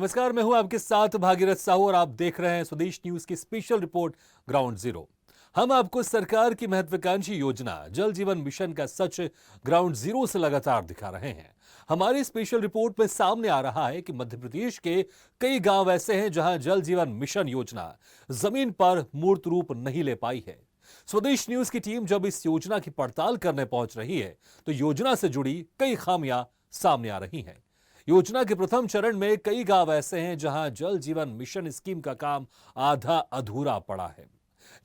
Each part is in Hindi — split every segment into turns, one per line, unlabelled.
नमस्कार, मैं हूं आपके साथ भागीरथ साहू और आप देख रहे हैं स्वदेश न्यूज की स्पेशल रिपोर्ट ग्राउंड जीरो। हम आपको सरकार की महत्वाकांक्षी योजना जल जीवन मिशन का सच ग्राउंड जीरो से लगातार दिखा रहे हैं। हमारी स्पेशल रिपोर्ट में सामने आ रहा है कि मध्य प्रदेश के कई गांव ऐसे हैं जहां जल जीवन मिशन योजना जमीन पर मूर्त रूप नहीं ले पाई है। स्वदेश न्यूज की टीम जब इस योजना की पड़ताल करने पहुंच रही है तो योजना से जुड़ी कई खामियां सामने आ रही हैं। योजना के प्रथम चरण में कई गांव ऐसे हैं जहां जल जीवन मिशन स्कीम का काम आधा अधूरा पड़ा है,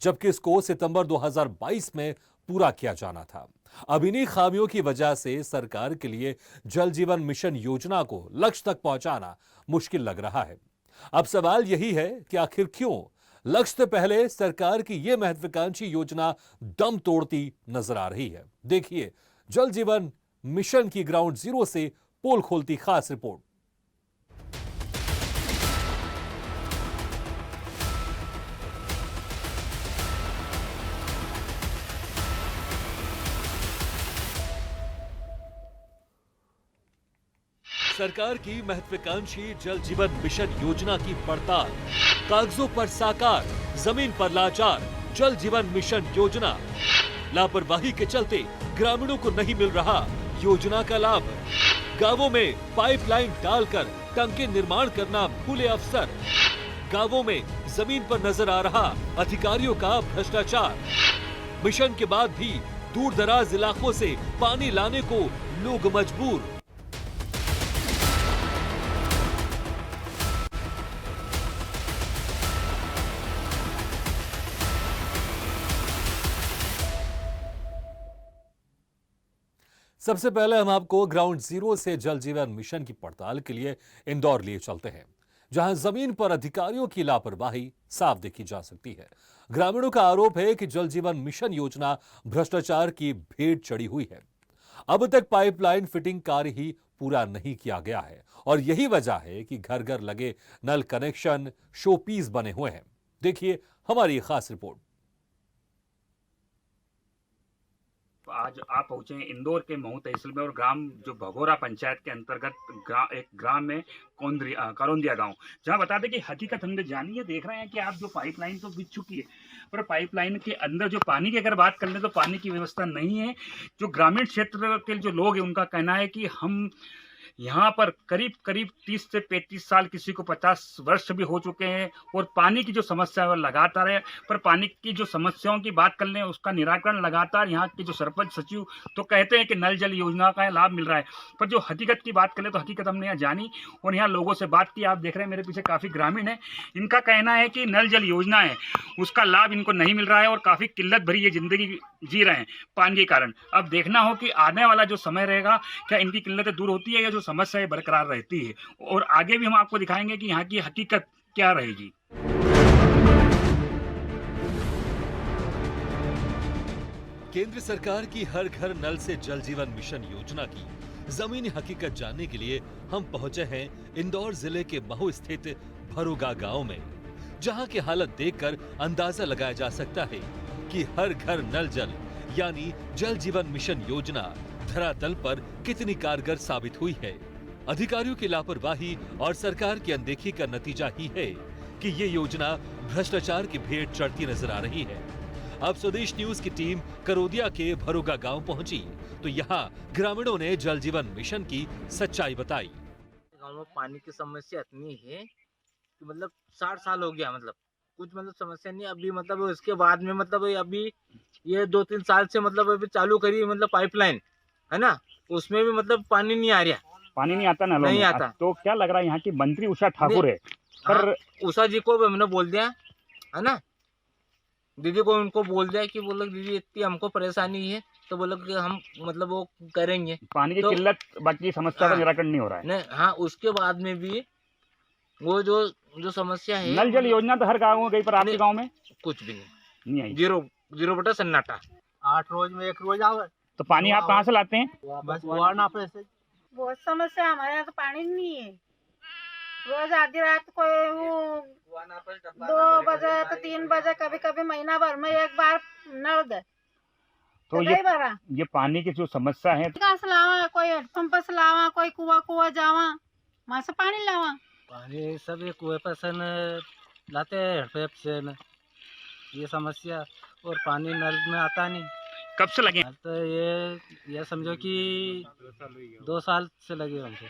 जबकि इसको सितंबर 2022 में पूरा किया जाना था। अब इन्हीं खामियों की वजह से सरकार के लिए जल जीवन मिशन योजना को लक्ष्य तक पहुंचाना मुश्किल लग रहा है। अब सवाल यही है कि आखिर क्यों लक्ष्य से पहले सरकार की यह महत्वाकांक्षी योजना दम तोड़ती नजर आ रही है। देखिए जल जीवन मिशन की ग्राउंड जीरो से पोल खोलती खास रिपोर्ट। सरकार की महत्वाकांक्षी जल जीवन मिशन योजना की पड़ताल, कागजों पर साकार, जमीन पर लाचार। जल जीवन मिशन योजना लापरवाही के चलते ग्रामीणों को नहीं मिल रहा योजना का लाभ। गांवों में पाइपलाइन डालकर टंकी निर्माण करना भूले अफसर। गांवों में जमीन पर नजर आ रहा अधिकारियों का भ्रष्टाचार। मिशन के बाद भी दूर दराज इलाकों से पानी लाने को लोग मजबूर। सबसे पहले हम आपको ग्राउंड जीरो से जल जीवन मिशन की पड़ताल के लिए इंदौर लिए चलते हैं, जहां जमीन पर अधिकारियों की लापरवाही साफ देखी जा सकती है। ग्रामीणों का आरोप है कि जल जीवन मिशन योजना भ्रष्टाचार की भेंट चढ़ी हुई है। अब तक पाइपलाइन फिटिंग कार्य ही पूरा नहीं किया गया है और यही वजह है कि घर घर लगे नल कनेक्शन शोपीस बने हुए हैं। देखिए हमारी खास रिपोर्ट।
आज आप पहुंचे हैं इंदौर के महू तहसील में और ग्राम जो भगोरा पंचायत के अंतर्गत एक ग्राम में करौंदिया गांव, जहां बता दें कि हकीकत हमने जानी है। देख रहे हैं कि आप जो पाइपलाइन तो बिछ चुकी है, पर पाइपलाइन के अंदर जो पानी की अगर बात कर लें तो पानी की व्यवस्था नहीं है। जो ग्रामीण क्षेत्र के जो लोग हैं उनका कहना है कि हम यहाँ पर करीब करीब 30 से 35 साल, किसी को 50 वर्ष भी हो चुके हैं और पानी की जो समस्या है वो लगातार है। पर पानी की जो समस्याओं की बात कर लें उसका निराकरण लगातार यहाँ के जो सरपंच सचिव तो कहते हैं कि नल जल योजना का लाभ मिल रहा है, पर जो हकीकत की बात कर लें तो हकीकत हमने यहाँ जानी और यहाँ लोगों से बात की। आप देख रहे हैं मेरे पीछे काफ़ी ग्रामीण है, इनका कहना है कि नल जल योजना है उसका लाभ इनको नहीं मिल रहा है और काफ़ी किल्लत भरी ये जिंदगी जी रहे हैं पानी के कारण। अब देखना हो कि आने वाला जो समय रहेगा क्या इनकी किल्लतें दूर होती है या जो समस्या बरकरार रहती है, और आगे भी हम आपको दिखाएंगे कि यहाँ की हकीकत क्या रहेगी।
केंद्र सरकार की हर घर नल से जल जीवन मिशन योजना की जमीनी हकीकत जानने के लिए हम पहुंचे हैं इंदौर जिले के महू स्थित भरोगा गांव में, जहां की हालत देखकर अंदाजा लगाया जा सकता है कि हर घर नल जल यानी जल जीवन मिशन योजना धरातल पर कितनी कारगर साबित हुई है। अधिकारियों की लापरवाही और सरकार की अनदेखी का नतीजा ही है कि ये योजना भ्रष्टाचार की भेंट चढ़ती नजर आ रही है। अब स्वदेश न्यूज की टीम करौदिया के भरोगा गांव पहुंची तो यहाँ ग्रामीणों ने जल जीवन मिशन की सच्चाई बताई।
गाँव में पानी की समस्या इतनी है कि मतलब 60 साल हो गया, मतलब कुछ मतलब समस्या नहीं। अभी मतलब उसके बाद में मतलब अभी ये 2-3 साल से मतलब अभी चालू करी मतलब पाइपलाइन है ना, उसमें भी मतलब पानी नहीं आ रहा,
पानी नहीं आता, नलों
नहीं
में
आता।
तो क्या लग रहा है यहाँ की मंत्री उषा ठाकुर है, पर
उषा जी को हमने बोल दिया है ना, दीदी को उनको बोल दिया कि बोलो दीदी इतनी हमको परेशानी है, तो बोलो कि हम मतलब वो करेंगे।
पानी की
तो
किल्लत, बाकी समस्या का निराकरण नहीं हो रहा है।
नहीं, हाँ, उसके बाद में भी वो जो समस्या है,
नल जल योजना तो हर गाँव में गई, पर आपके गाँव में
कुछ भी
नहीं आई।
जीरो बटा सन्नाटा। 8 रोज में 1 रोज आवे
तो पानी आप कहाँ से लाते हैं?
बस वारना पे से।
बहुत समस्या, हमारे यहाँ तो पानी नहीं है। रोज आधी रात को 2 बजे तो 3 बजे, कभी कभी महीना भर में एक बार नल दे
तो ये पानी की जो समस्या है,
कहाँ से लावा, कोई हेडपंप से लावा, कोई कुआ जावा, वहाँ से पानी लावा।
पानी सब ये कुएं पर से न लाते हैं हेडपैप से न, ये समस्या। और पानी नल में आता नहीं।
कब से लगे?
नल तो ये समझो कि 2 साल से लगे हमको।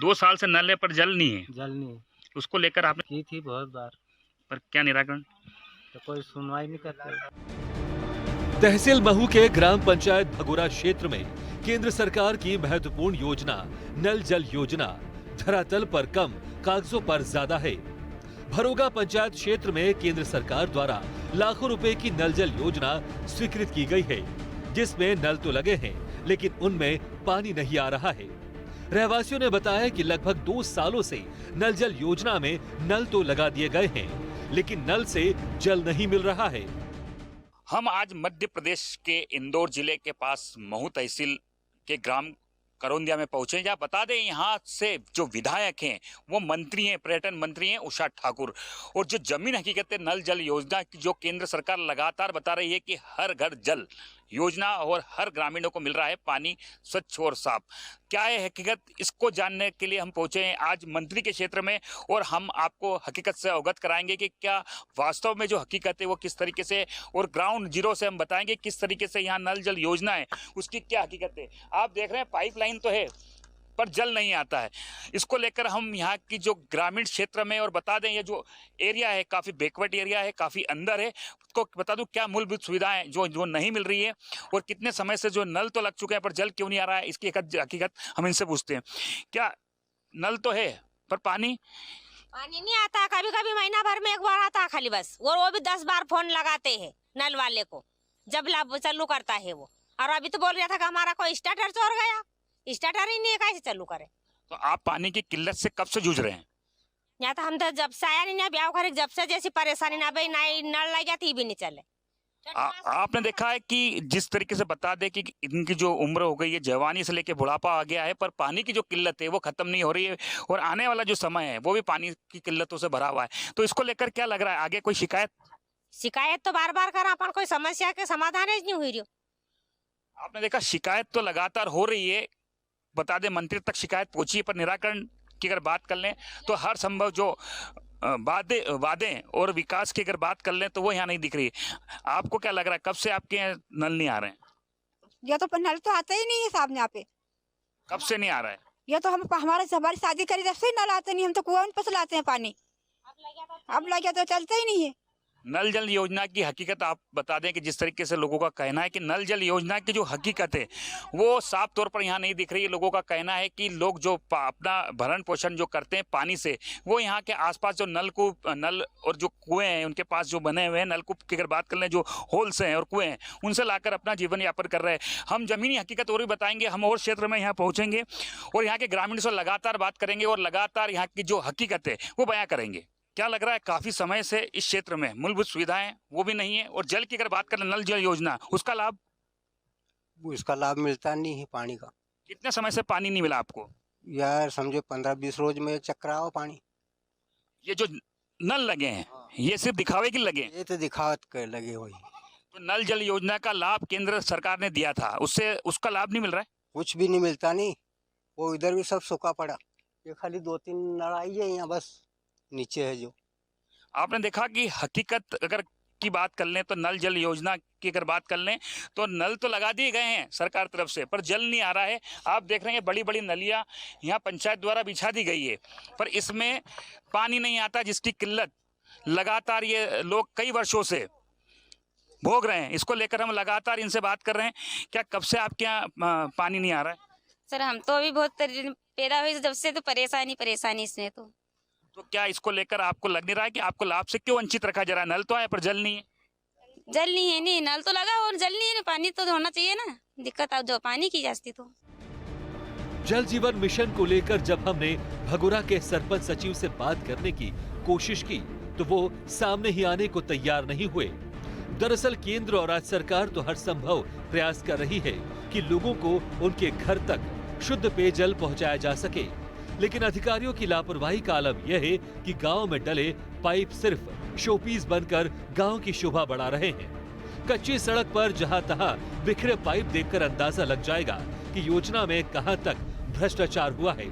2 साल से नल है पर जल नहीं है।
जल नहीं
उसको लेकर आपने
की थी बहुत बार,
पर क्या निराकरण?
तो कोई सुनवाई नहीं करता।
तहसील महू के ग्राम पंचायत भगोरा क्षेत्र में केंद्र सरकार की महत्वपूर्ण योजना नल जल योजना धरातल पर कम, कागजों पर ज्यादा है। भरोगा पंचायत क्षेत्र में केंद्र सरकार द्वारा लाखों रुपए की नल जल योजना स्वीकृत की गई है, जिसमें नल तो लगे हैं लेकिन उनमें पानी नहीं आ रहा है। रहवासियों ने बताया कि लगभग 2 सालों से नल जल योजना में नल तो लगा दिए गए हैं लेकिन नल से जल नहीं मिल रहा है।
हम आज मध्य प्रदेश के इंदौर जिले के पास महू तहसील के ग्राम करौंदिया में पहुंचे, जहाँ बता दें यहाँ से जो विधायक हैं वो मंत्री हैं, पर्यटन मंत्री हैं उषा ठाकुर। और जो जमीन हकीकत है नल जल योजना की जो केंद्र सरकार लगातार बता रही है कि हर घर जल योजना और हर ग्रामीणों को मिल रहा है पानी स्वच्छ और साफ। क्या है हकीकत, इसको जानने के लिए हम पहुंचे हैं आज मंत्री के क्षेत्र में और हम आपको हकीकत से अवगत कराएंगे कि क्या वास्तव में जो हकीकत है वो किस तरीके से, और ग्राउंड जीरो से हम बताएंगे किस तरीके से यहाँ नल जल योजना है उसकी क्या हकीकत है। आप देख रहे हैं पाइपलाइन तो है पर जल नहीं आता है। इसको लेकर हम यहाँ की जो ग्रामीण क्षेत्र में, और बता दें ये जो एरिया है काफ़ी बैकवर्ड एरिया है, काफ़ी अंदर है, उसको बता दूं क्या मूलभूत सुविधाएं जो नहीं मिल रही है और कितने समय से जो नल तो लग चुके हैं पर जल क्यों नहीं आ रहा है, इसकी एक हकीकत हम इनसे पूछते हैं। क्या नल तो है पर पानी
नहीं आता? कभी कभी महीना भर में एक बार आता है खाली बस, और वो भी 10 बार फोन लगाते हैं नल वाले को जब लाभ चालू करता है वो। और अभी तो बोल रहा था कि हमारा कोई स्टार्टर चोर गया, स्टार्टर ही नहीं है, कैसे चालू करे।
तो आप पानी की किल्लत से कब से जूझ रहे हैं?
यहाँ तो हम तो जब से आया नहीं ना ब्याह करे, जब से जैसी परेशानी ना भाई ना नल लग गया थी भी नहीं चले।
आपने देखा है कि जिस तरीके से बता दे कि इनकी जो उम्र हो गई है, जवानी से लेके बुढ़ापा आ गया है, पर पानी की जो किल्लत है वो खत्म नहीं हो रही है और आने वाला जो समय है वो भी पानी की किल्लतों से भरा हुआ है। तो इसको लेकर क्या लग रहा है आगे कोई
शिकायत तो बार बार करा, पर कोई समस्या के समाधान ही नहीं हुई रही।
आपने देखा शिकायत तो लगातार हो रही है, बता दें मंत्री तक शिकायत पहुंची है, पर निराकरण की अगर बात कर लें तो हर संभव जो वादे और विकास की अगर बात कर लें तो वो यहाँ नहीं दिख रही है। आपको क्या लग रहा है कब से आपके यहाँ नल नहीं आ रहे हैं?
ये तो नल तो आता ही नहीं है साहब यहाँ पे।
कब से नहीं आ रहा है?
ये तो हमारी शादी करी तब से ही नल आते नहीं, हम तो कुआं में लाते हैं पानी। अब लग गया तो चलता ही नहीं है।
नल जल योजना की हकीकत आप बता दें कि जिस तरीके से लोगों का कहना है कि नल जल योजना की जो हकीकत है वो साफ तौर पर यहाँ नहीं दिख रही है। लोगों का कहना है कि लोग जो अपना भरण पोषण जो करते हैं पानी से, वो यहाँ के आसपास जो नल और जो कुएं हैं उनके पास जो बने हुए हैं, नलकूप की अगर बात कर लें जो होल्स हैं और कुएं हैं, उनसे लाकर अपना जीवन यापन कर रहे हैं। हम जमीनी हकीकत और भी बताएंगे, हम और क्षेत्र में यहाँ पहुँचेंगे और यहाँ के ग्रामीण से लगातार बात करेंगे और लगातार यहाँ की जो हकीकत है वो बयां करेंगे। क्या लग रहा है काफी समय से इस क्षेत्र में मूलभूत सुविधाएं वो भी नहीं है, और जल की अगर बात करें नल जल योजना उसका लाभ
मिलता नहीं है पानी का।
कितने समय से पानी नहीं मिला आपको?
यार समझो 15-20 रोज में चक्कर आओ पानी।
ये जो नल लगे हैं ये सिर्फ दिखावे के लगे हैं?
ये तो दिखावत कर लगे वही।
तो नल जल योजना का लाभ केंद्र सरकार ने दिया था, उसका लाभ नहीं मिल रहा है?
कुछ भी नहीं मिलता नहीं, वो इधर भी सब सूखा पड़ा। ये खाली 2-3 लड़ाई है यहाँ बस नीचे है। जो
आपने देखा कि हकीकत अगर की बात कर लें तो नल जल योजना की अगर बात कर लें तो नल तो लगा दिए गए हैं सरकार तरफ से, पर जल नहीं आ रहा है। आप देख रहे हैं बड़ी बड़ी नलियां यहाँ पंचायत द्वारा बिछा दी गई है, पर इसमें पानी नहीं आता, जिसकी किल्लत लगातार ये लोग कई वर्षों से भोग रहे हैं। इसको लेकर हम लगातार इनसे बात कर रहे हैं। क्या कब से आपके यहाँ पानी नहीं आ रहा है?
सर हम तो अभी बहुत पैदा हुई जब से तो परेशानी इसमें
तो क्या इसको लेकर आपको लग नहीं रहा है कि आपको लाभ से क्यों वंचित रखा जा रहा है? नल तो आया पर जल नहीं है।
नहीं नल तो लगा और जल नहीं है, पानी तो होना चाहिए ना। दिक्कत अब जो पानी की जाती तो।
जल जीवन मिशन को लेकर जब हमने भगोरा के सरपंच सचिव से बात करने की कोशिश की तो वो सामने ही आने को तैयार नहीं हुए। दरअसल केंद्र और राज्य सरकार तो हर संभव प्रयास कर रही है कि लोगों को उनके घर तक शुद्ध पेयजल पहुंचाया जा सके, लेकिन अधिकारियों की लापरवाही का आलम यह है कि गांव में डले पाइप सिर्फ शोपीस बनकर गांव की शोभा बढ़ा रहे हैं। कच्ची सड़क पर जहां तहां बिखरे पाइप देखकर अंदाजा लग जाएगा कि योजना में कहां तक भ्रष्टाचार हुआ है।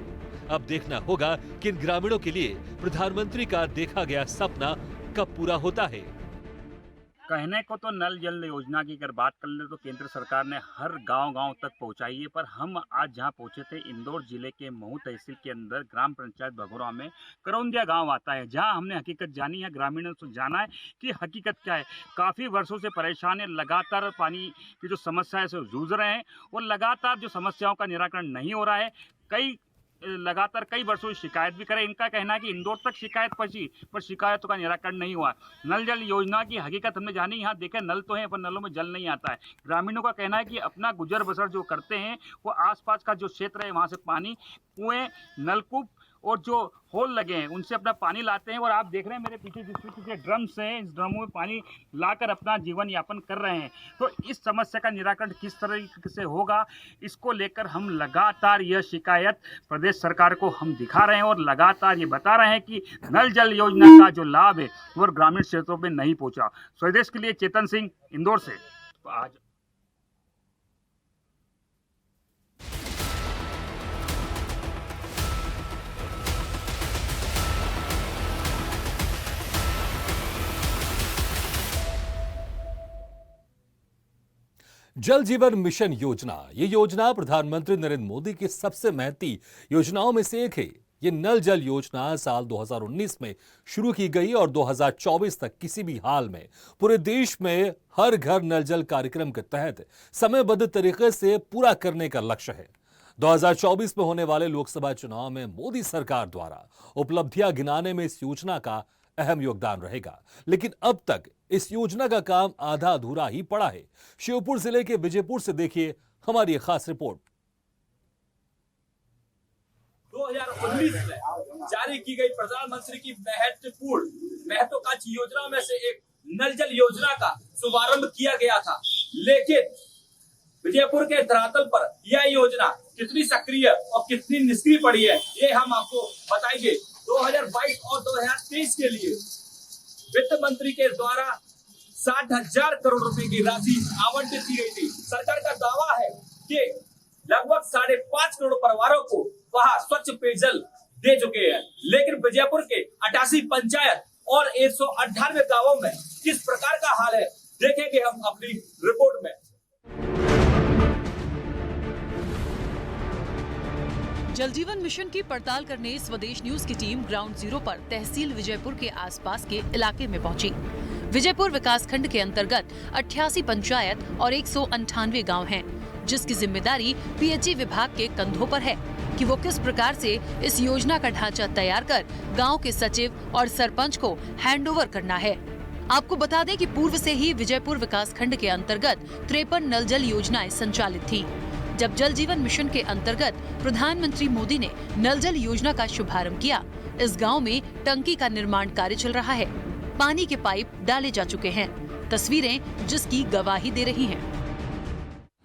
अब देखना होगा कि इन ग्रामीणों के लिए प्रधानमंत्री का देखा गया सपना कब पूरा होता है।
कहने को तो नल जल योजना की अगर बात कर ले तो केंद्र सरकार ने हर गांव-गांव तक पहुंचाई है, पर हम आज जहां पहुंचे थे इंदौर जिले के महू तहसील के अंदर ग्राम पंचायत भगोरा में करौंदिया गांव आता है, जहां हमने हकीकत जानी है, ग्रामीणों से जाना है कि हकीकत क्या है। काफ़ी वर्षों से परेशान है, लगातार पानी की जो समस्या है से जूझ रहे हैं और लगातार जो समस्याओं का निराकरण नहीं हो रहा है। लगातार कई वर्षों से शिकायत भी करें, इनका कहना है कि इंदौर तक शिकायत पहुंची पर शिकायतों का निराकरण नहीं हुआ। नल जल योजना की हकीकत हमने जानी, यहाँ देखे नल तो है पर नलों में जल नहीं आता है। ग्रामीणों का कहना है कि अपना गुजर बसर जो करते हैं वो आसपास का जो क्षेत्र है वहाँ से पानी कुएं, नलकूप और जो होल लगे हैं उनसे अपना पानी लाते हैं। और आप देख रहे हैं मेरे पीछे जिस तरीके से ड्रम्स हैं, इस ड्रमों में पानी लाकर अपना जीवन यापन कर रहे हैं। तो इस समस्या का निराकरण किस तरीके से होगा, इसको लेकर हम लगातार यह शिकायत प्रदेश सरकार को हम दिखा रहे हैं और लगातार ये बता रहे हैं कि नल जल योजना का जो लाभ है वो ग्रामीण क्षेत्रों में नहीं पहुँचा। स्वदेश के लिए चेतन सिंह, इंदौर से। तो आज
जल जीवन मिशन योजना, ये योजना प्रधानमंत्री नरेंद्र मोदी की सबसे महती योजनाओं में से एक है। ये नल जल योजना साल 2019 में शुरू की गई और 2024 तक किसी भी हाल में पूरे देश में हर घर नल जल कार्यक्रम के तहत समयबद्ध तरीके से पूरा करने का लक्ष्य है। 2024 में होने वाले लोकसभा चुनाव में मोदी सरकार द्वारा उपलब्धियां गिनाने में इस योजना का अहम योगदान रहेगा, लेकिन अब तक इस योजना का काम आधा अधूरा ही पड़ा है। श्योपुर जिले के विजयपुर से देखिए हमारी एक खास रिपोर्ट।
2019 में जारी की गई प्रधानमंत्री की महत्वाकांक्षी योजना में से एक नल जल योजना का शुभारंभ किया गया था, लेकिन विजयपुर के धरातल पर यह योजना कितनी सक्रिय और कितनी निष्क्रिय पड़ी है ये हम आपको बताएंगे। 2022 और 2023 के लिए वित्त मंत्री के द्वारा 60,000 करोड़ रुपए की राशि आवंटित की गई थी। सरकार का दावा है कि लगभग 5.5 करोड़ परिवारों को वहां स्वच्छ पेयजल दे चुके हैं, लेकिन विजयपुर के 88 पंचायत और 198 गांवों में किस प्रकार का हाल है देखेंगे हम अपनी रिपोर्ट में।
जल जीवन मिशन की पड़ताल करने स्वदेश न्यूज की टीम ग्राउंड जीरो पर तहसील विजयपुर के आसपास के इलाके में पहुंची। विजयपुर विकास खंड के अंतर्गत 88 पंचायत और 198 गांव हैं, जिसकी जिम्मेदारी पीएचई विभाग के कंधों पर है कि वो किस प्रकार से इस योजना का ढांचा तैयार कर गांव के सचिव और सरपंच को हैंडओवर करना है। आपको बता दें कि पूर्व से ही विजयपुर विकास खंड के अंतर्गत 53 नल जल योजनाएं संचालित थी। जब जल जीवन मिशन के अंतर्गत प्रधानमंत्री मोदी ने नल जल योजना का शुभारंभ किया, इस गांव में टंकी का निर्माण कार्य चल रहा है। पानी के पाइप डाले जा चुके हैं, तस्वीरें जिसकी गवाही दे रही हैं।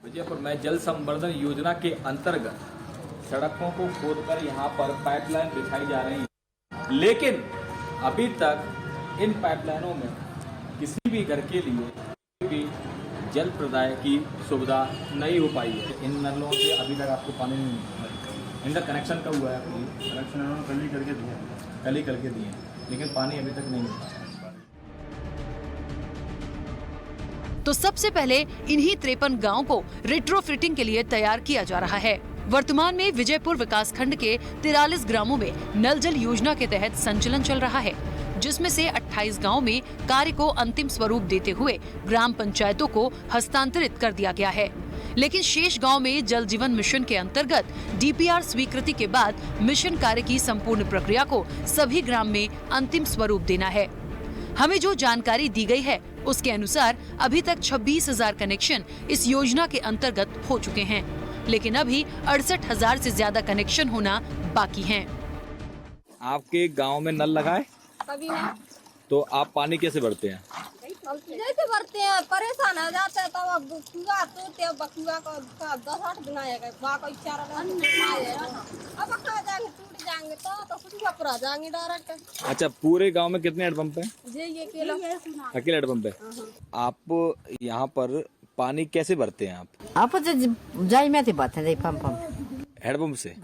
विजयपुर में जल संवर्धन योजना के अंतर्गत सड़कों को खोदकर यहाँ पर पाइपलाइन बिछाई जा रही है, लेकिन अभी तक इन पाइपलाइनों में किसी भी घर के लिए भी जल प्रदाय की सुविधा नहीं हो पाई है। इन नलों से अभी तक आपको पानी नहीं मिला। इनका कनेक्शन कब हुआ है? कनेक्शन उन्होंने कल ही करके दिए, लेकिन पानी अभी तक नहीं मिला।
तो सबसे पहले इन्हीं 53 गांव को रिट्रोफिटिंग के लिए तैयार किया जा रहा है। वर्तमान में विजयपुर विकास खंड के 43 ग्रामों में नल जल योजना के तहत संचालन चल रहा है, जिसमें से 28 गांव में कार्य को अंतिम स्वरूप देते हुए ग्राम पंचायतों को हस्तांतरित कर दिया गया है। लेकिन शेष गांव में जल जीवन मिशन के अंतर्गत डीपीआर स्वीकृति के बाद मिशन कार्य की संपूर्ण प्रक्रिया को सभी ग्राम में अंतिम स्वरूप देना है। हमें जो जानकारी दी गई है उसके अनुसार अभी तक 26,000 कनेक्शन इस योजना के अंतर्गत हो चुके हैं, लेकिन अभी 68,000 से ज्यादा कनेक्शन होना बाकी हैं।
आपके गांव में नल लगा है?
कभी नहीं।
तो आप पानी कैसे भरते हैं?
जैसे भरते हैं, परेशान हो जाते हैं, तब अब कुआ तोड़ते हैं, बकुआ का 10-8 दिन आएगा, बा का इशारा अब कहाँ जाएंगे, टूट जाएंगे तो कुछ पर जाएंगे डायरेक्ट।
अच्छा, पूरे गांव में कितने हेडपंप हैं?
ये
अकेले हेडपंप है। आप यहाँ पर पानी कैसे भरते हैं? आप
जाई में बात है पंप
हेडपंप से?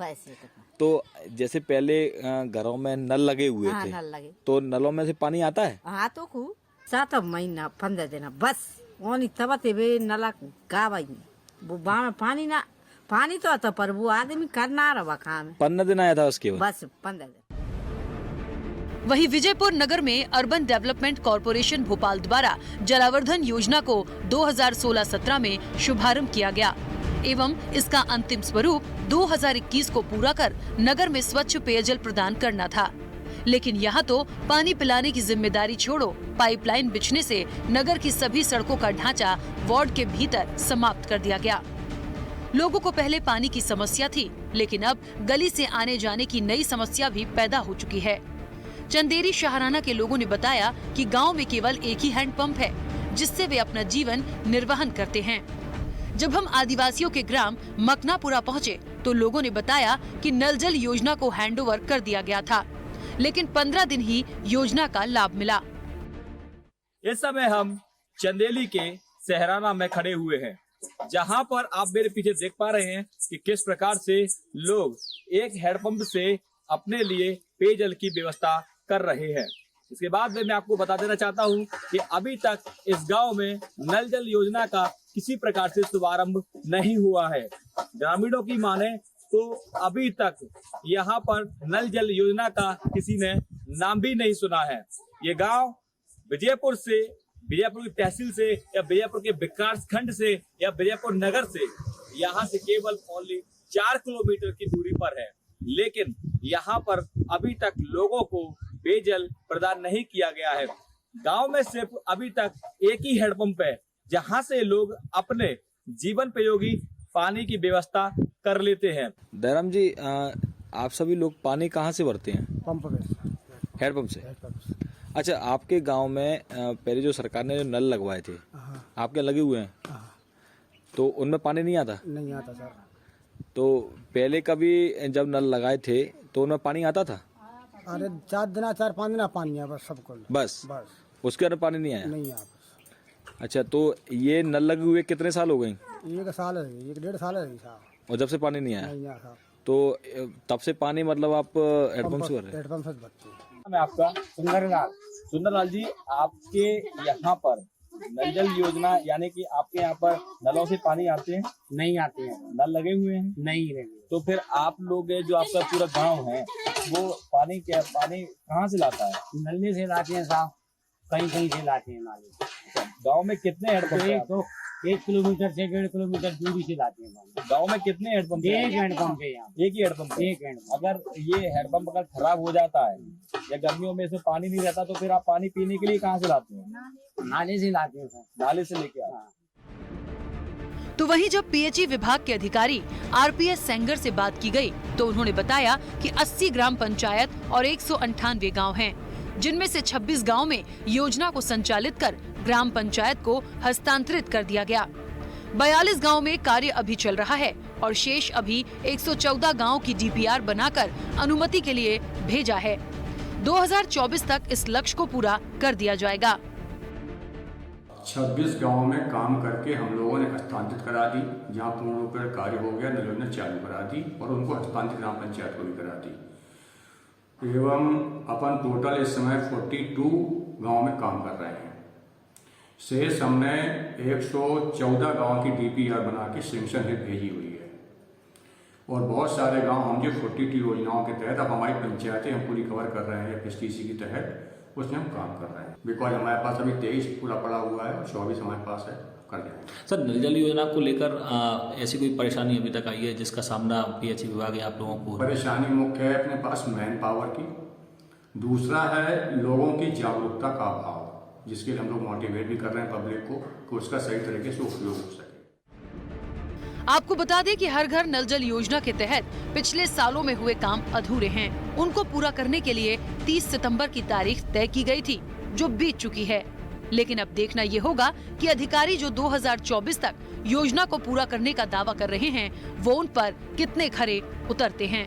तो जैसे पहले घरों में नल लगे हुए
हाँ,
थे,
नल लगे।
तो नलों में से पानी आता है?
हाँ तो खूब 7 महीना 15 दिन बस ओनी तब ते नला गावाई वो बाँ में पानी तो आता पर वो आदमी करना रहा काम
15 दिन आया था उसके बाद?
बस 15 दिन।
वहीं विजयपुर नगर में अर्बन डेवलपमेंट कॉरपोरेशन भोपाल द्वारा जलावर्धन योजना को 2016-17 में शुभारंभ किया गया एवं इसका अंतिम स्वरूप 2021 को पूरा कर नगर में स्वच्छ पेयजल प्रदान करना था। लेकिन यहाँ तो पानी पिलाने की जिम्मेदारी छोड़ो, पाइपलाइन बिछने से नगर की सभी सड़कों का ढांचा वार्ड के भीतर समाप्त कर दिया गया। लोगों को पहले पानी की समस्या थी, लेकिन अब गली से आने जाने की नई समस्या भी पैदा हो चुकी है। चंदेरी शाहराना के लोगों ने बताया कि गांव में केवल एक ही हैंडपंप है, जिससे वे अपना जीवन निर्वहन करते हैं। जब हम आदिवासियों के ग्राम मकनापुरा पहुँचे तो लोगों ने बताया कि नल जल योजना को हैंडओवर कर दिया गया था, लेकिन 15 दिन ही योजना का लाभ मिला।
इस समय हम चंदेली के सहराना में खड़े हुए हैं, जहां पर आप मेरे पीछे देख पा रहे हैं कि किस प्रकार से लोग एक हैंडपंप से अपने लिए पेयजल की व्यवस्था कर रहे हैं। इसके बाद में मैं आपको बता देना चाहता हूं कि अभी तक इस गांव में नल जल योजना का किसी प्रकार से शुभारंभ नहीं हुआ है। ग्रामीणों की माने तो अभी तक यहाँ पर नल जल योजना का किसी ने नाम भी नहीं सुना है। ये गांव विजयपुर की तहसील से या विजयपुर के विकास खंड से या विजयपुर नगर से यहाँ से केवल ओनली 4 किलोमीटर की दूरी पर है, लेकिन यहाँ पर अभी तक लोगों को पेयजल प्रदान नहीं किया गया है। गांव में सिर्फ अभी तक एक ही हैंडपंप है, जहां से लोग अपने जीवन उपयोगी पानी की व्यवस्था कर लेते हैं।
दयाराम जी, आप सभी लोग पानी कहाँ से भरते हैं?
पंप में,
हैंडपंप से। अच्छा, आपके गांव में पहले जो सरकार ने जो नल लगवाए थे, आपके लगे हुए हैं, तो उनमें पानी नहीं आता?
नहीं आता सर।
तो पहले कभी जब नल लगाए थे तो उनमें पानी आता था?
अरे 4-5 दिन पानी है बस सबको।
बस उसके अंदर पानी नहीं आया?
नहीं आया।
अच्छा, तो ये नल लगे हुए कितने साल हो गए?
1 साल है, 1-1.5 साल है साहब।
और जब से पानी नहीं आया?
नहीं आया साहब।
तो तब से पानी मतलब आप हैंडपंप से भर रहे हैं?
हैंडपंप से भरते हैं।
मैं आपका सुंदरलाल जी, आपके यहाँ पर नल जल योजना यानी कि आपके यहाँ पर नलों से पानी आते हैं?
नहीं आते हैं।
नल लगे हुए हैं?
नहीं लगे।
तो फिर आप लोग जो आपका पूरा गांव है वो पानी कहाँ से लाता है?
नलने से लाते हैं साहब, कहीं से लाते हैं नाले।
गांव में कितने हैंडपंप हैं?
तो 1 किलोमीटर से 1.5 किलोमीटर दूरी से लाते हैं।
गांव में कितने हैंडपंप हैं?
एक हैंडपंप है यहाँ।
एक ही हैंडपंप है?
एक हैंडपंप।
अगर ये हैंडपंप अगर खराब हो जाता है या गर्मियों में इसमें पानी नहीं रहता तो फिर आप पानी पीने के लिए कहाँ से लाते हैं?
नाले से लाते हैं सर।
नाले से लेके आते हैं।
तो वहीं जब पीएचई विभाग के अधिकारी आरपीएस सेंगर से बात की गई तो उन्होंने बताया कि 80 ग्राम पंचायत और 198 गांव हैं, जिनमें से 26 गांव में योजना को संचालित कर ग्राम पंचायत को हस्तांतरित कर दिया गया। 42 गांव में कार्य अभी चल रहा है और शेष अभी 114 गांव की डीपीआर बनाकर अनुमति के लिए भेजा है। 2024 तक इस लक्ष्य को पूरा कर दिया जाएगा।
26 गाँव में काम करके हम लोगों ने हस्तांतरित करा दी, जहाँ पूर्ण रूप से कार्य हो गया, नल योजना चालू करा दी और उनको हस्तांतरित ग्राम पंचायत को भी करा दी। एवं अपन टोटल इस समय 42 गाँव में काम कर रहे हैं। शेष हमने 114 गाँव की डीपीआर बना के सेंक्शन में भेजी हुई है और बहुत सारे गाँव हम जो 42 योजनाओं के तहत अब हमारी पंचायतें हम पूरी कवर कर रहे हैं FSTC के तहत, उसमें हम काम कर रहे हैं। बिकॉज हमारे पास अभी 23 पूरा पड़ा हुआ है और 24 हमारे पास है, कर जाएंगे।
सर, नल जल योजना को लेकर ऐसी कोई परेशानी अभी तक आई है जिसका सामना पीएचई विभाग या आप लोगों को?
परेशानी मुख्य है अपने पास मैन पावर की, दूसरा है लोगों की जागरूकता का अभाव, जिसके लिए हम लोग मोटिवेट भी कर रहे हैं पब्लिक को कि उसका सही तरीके से उपयोग हो सके।
आपको बता दें कि हर घर नल जल योजना के तहत पिछले सालों में हुए काम अधूरे हैं। उनको पूरा करने के लिए 30 सितंबर की तारीख तय की गई थी, जो बीत चुकी है। लेकिन अब देखना ये होगा कि अधिकारी जो 2024 तक योजना को पूरा करने का दावा कर रहे हैं, वो उन पर कितने खरे उतरते हैं।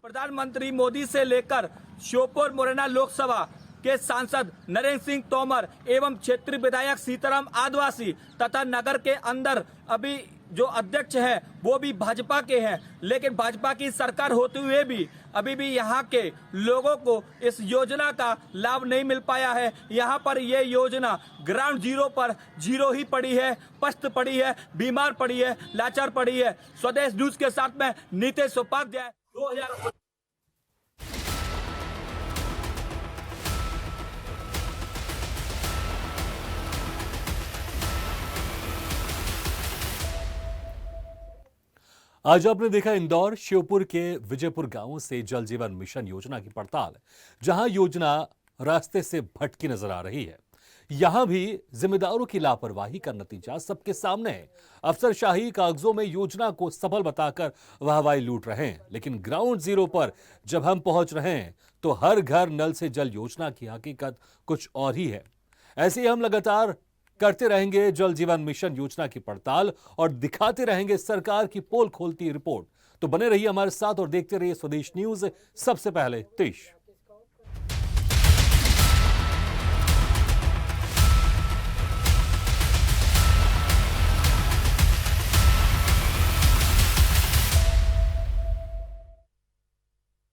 प्रधानमंत्री मोदी से लेकर श्योपुर मुरैना लोकसभा के सांसद नरेंद्र सिंह तोमर एवं क्षेत्रीय विधायक सीताराम आदिवासी तथा नगर के अंदर अभी जो अध्यक्ष हैं वो भी भाजपा के हैं, लेकिन भाजपा की सरकार होते हुए भी अभी भी यहाँ के लोगों को इस योजना का लाभ नहीं मिल पाया है। यहाँ पर ये योजना ग्राउंड जीरो पर जीरो ही पड़ी है, पस्त पड़ी है, बीमार पड़ी है, लाचार पड़ी है। स्वदेश न्यूज के साथ में नीतीश उपाध्याय 2000
आज आपने देखा इंदौर श्योपुर के विजयपुर गांवों से जल जीवन मिशन योजना की पड़ताल, जहां योजना रास्ते से भटकी नजर आ रही है। यहां भी जिम्मेदारों की लापरवाही का नतीजा सबके सामने है। अफसरशाही कागजों में योजना को सफल बताकर वाहवाही लूट रहे हैं, लेकिन ग्राउंड जीरो पर जब हम पहुंच रहे हैं तो हर घर नल से जल योजना की हकीकत कुछ और ही है। ऐसे ही हम लगातार करते रहेंगे जल जीवन मिशन योजना की पड़ताल और दिखाते रहेंगे सरकार की पोल खोलती रिपोर्ट। तो बने रहिए हमारे साथ और देखते रहिए स्वदेश न्यूज, सबसे पहले देश।